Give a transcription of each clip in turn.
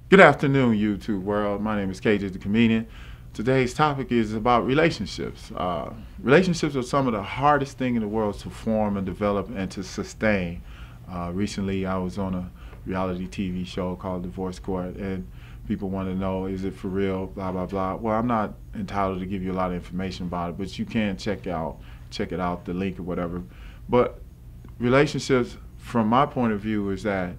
Good afternoon, YouTube world. My name is KJ the Comedian. Today's topic is about relationships. Relationships are some of the hardest thing in the world to form and develop and to sustain. Recently, I was on a reality TV show called Divorce Court, and people want to know, is it for real? Blah blah blah. Well, I'm not entitled to give you a lot of information about it, but you can check it out, the link or whatever. But relationships, from my point of view, is that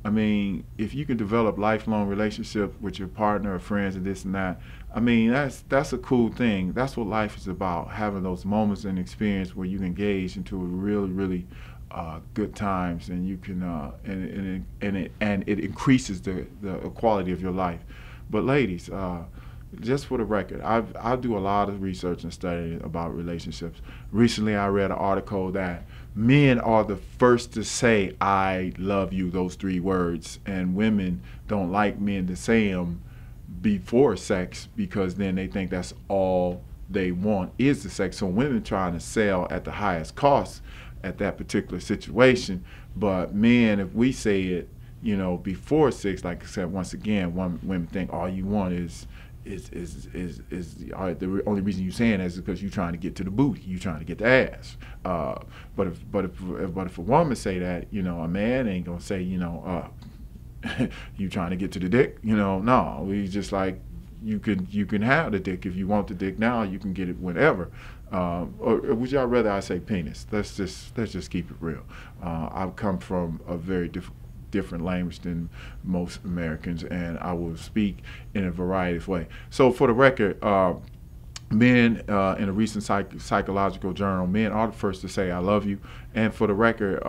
if you can develop lifelong relationship with your partner or friends and this and that, that's a cool thing. That's what life is about, having those moments and experience where you can engage into a really good times, and you can and it increases the quality of your life. But ladies, just for the record, I do a lot of research and study about relationships. Recently, I read an article that men are the first to say "I love you," those three words, and women don't like men to say them before sex because then they think that's all they want is the sex. So women trying to sell at the highest cost at that particular situation, but men, if we say it, before sex, like I said, once again, women think all you want is the only reason you're saying that is because you're trying to get to the booty, you're trying to get the ass. But if a woman say that, a man ain't gonna say, you trying to get to the dick. No, we just like you can have the dick if you want the dick now. You can get it whenever. Or would y'all rather I say penis? Let's just keep it real. I've come from a very different language than most Americans, and I will speak in a variety of ways. So for the record, men, in a recent psychological journal, men are the first to say "I love you," and for the record,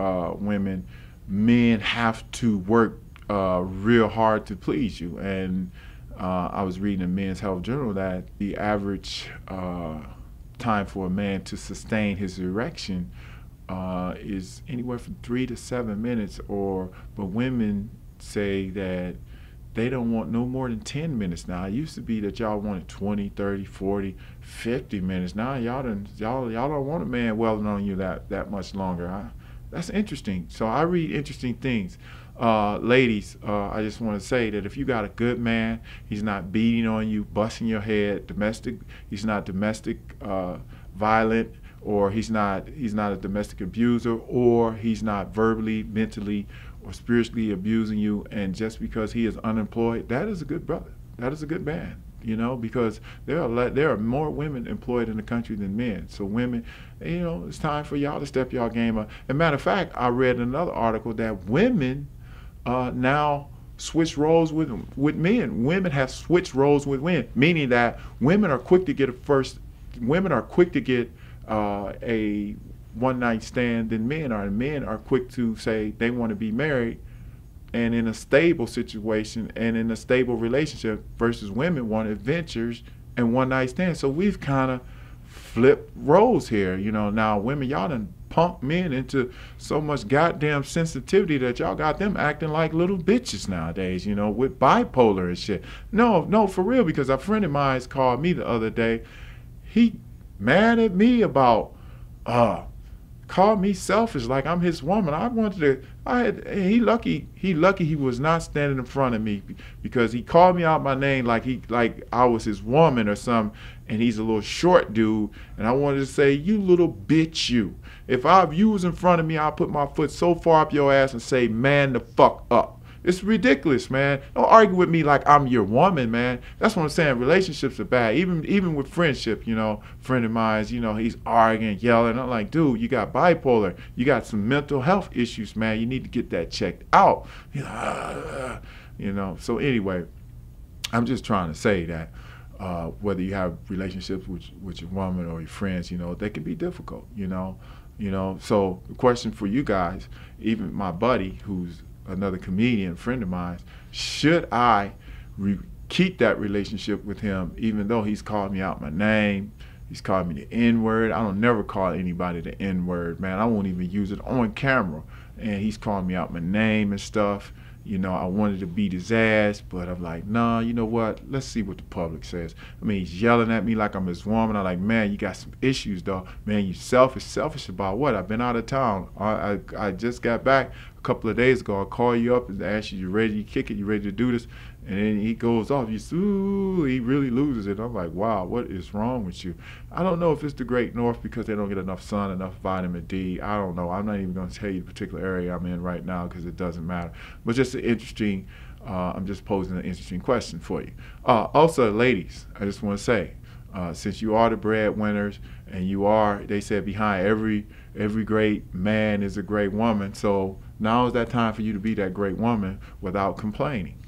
men have to work real hard to please you. And I was reading in Men's Health Journal that the average time for a man to sustain his erection is anywhere from 3 to 7 minutes, but women say that they don't want no more than 10 minutes now. It used to be that y'all wanted 20, 30, 40, 50 minutes. Now y'all don't want a man welling on you that much longer. That's interesting. So I read interesting things. Ladies, I just want to say that if you got a good man, he's not beating on you, busting your head, he's not domestic violent, or he's not a domestic abuser, or he's not verbally, mentally, or spiritually abusing you, and just because he is unemployed, that is a good brother. That is a good man. Because there are more women employed in the country than men. So women, it's time for y'all to step y'all game up. As a matter of fact, I read another article that women now switch roles with men. Women have switched roles with men, meaning that women are quick to get a one-night stand than men are. And men are quick to say they want to be married and in a stable situation and in a stable relationship, versus women want adventures and one-night stands. So we've kind of flipped roles here. Now women, y'all done pump men into so much goddamn sensitivity that y'all got them acting like little bitches nowadays, with bipolar and shit. No, for real, because a friend of mine called me the other day. He mad at me about called me selfish, like I'm his woman. He lucky he was not standing in front of me, because he called me out my name like I was his woman or something, and he's a little short dude, and I wanted to say, you little bitch, you. If you was in front of me, I'll put my foot so far up your ass and say, man the fuck up. It's ridiculous, man. Don't argue with me like I'm your woman, man. That's what I'm saying. Relationships are bad. Even with friendship, friend of mine, he's arguing, yelling. I'm like, dude, you got bipolar. You got some mental health issues, man. You need to get that checked out. So anyway, I'm just trying to say that whether you have relationships with your woman or your friends, they can be difficult, So the question for you guys, even my buddy who's another comedian friend of mine, should I keep that relationship with him even though he's called me out my name, he's called me the N-word? I don't never call anybody the N-word, man. I won't even use it on camera, and he's calling me out my name and stuff. I wanted to beat his ass, but I'm like, nah, you know what? Let's see what the public says. He's yelling at me like I'm his woman. I'm like, man, you got some issues, though. Man, you selfish. Selfish about what? I've been out of town. I just got back a couple of days ago. I call you up and ask you ready to kick it? You ready to do this? And then he goes off. He really loses it. I'm like, wow, what is wrong with you? I don't know if it's the Great North because they don't get enough sun, enough vitamin D. I don't know. I'm not even going to tell you the particular area I'm in right now because it doesn't matter. But just an interesting, I'm just posing an interesting question for you. Also, ladies, I just want to say, since you are the breadwinners and you are, they said, behind every great man is a great woman. So now is that time for you to be that great woman without complaining.